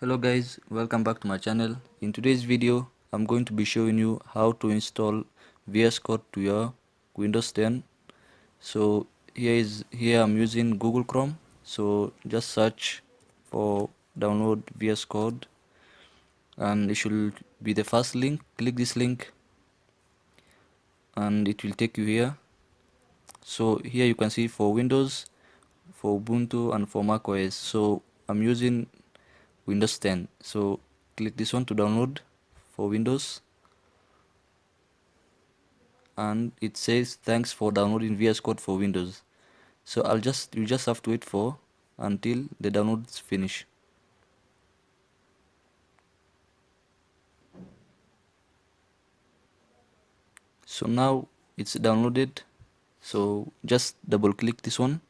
Hello guys, welcome back to my channel. In today's video, I'm going to be showing you how to install VS Code to your Windows 10. So here I'm using Google Chrome. So just search for download VS Code and it should be the first link. Click this link and it will take you here. So here you can see for Windows, for Ubuntu and for Mac OS. So I'm using Windows 10. So click this one to download for Windows. And it says thanks for downloading VS Code for Windows. So you just have to wait for until the downloads finish. So now it's downloaded. So just double click this one.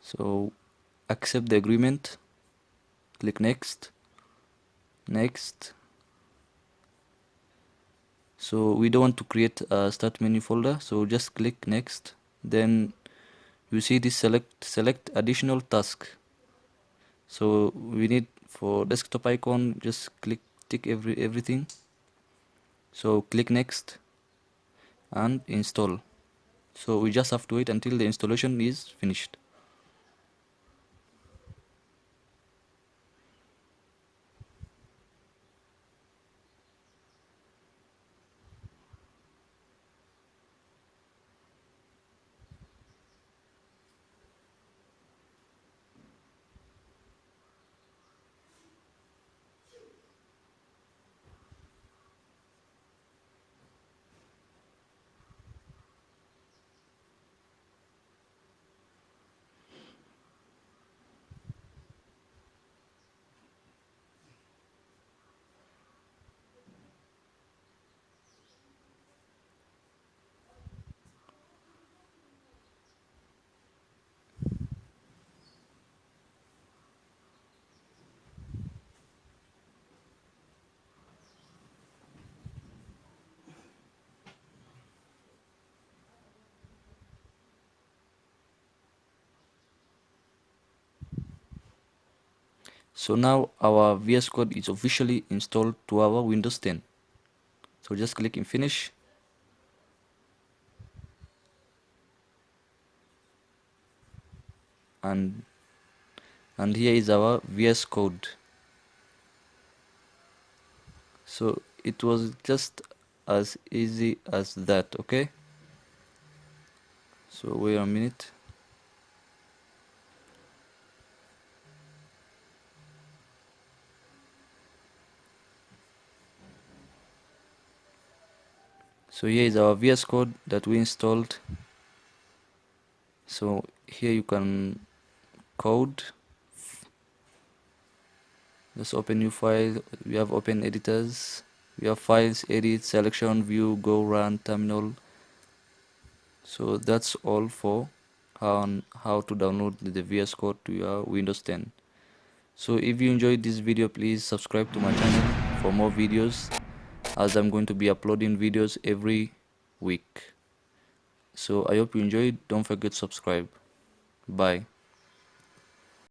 So accept the agreement. Click next. Next. So we don't want to create a start menu folder. So just click next. Then you see this select additional task. So we need for desktop icon, just tick everything. So click next and install. So we just have to wait until the installation is finished. So now our VS Code is officially installed to our Windows 10. So just click in finish. And here is our VS Code. So it was just as easy as that, okay? So wait a minute. So here is our VS Code that we installed. So here you can code. Just open new file. We have open editors. We have files, edit, selection, view, go, run, terminal. So that's all for how to download the VS Code to your Windows 10. So if you enjoyed this video, please subscribe to my channel for more videos, as I'm going to be uploading videos every week. So I hope you enjoyed. Don't forget to subscribe. Bye.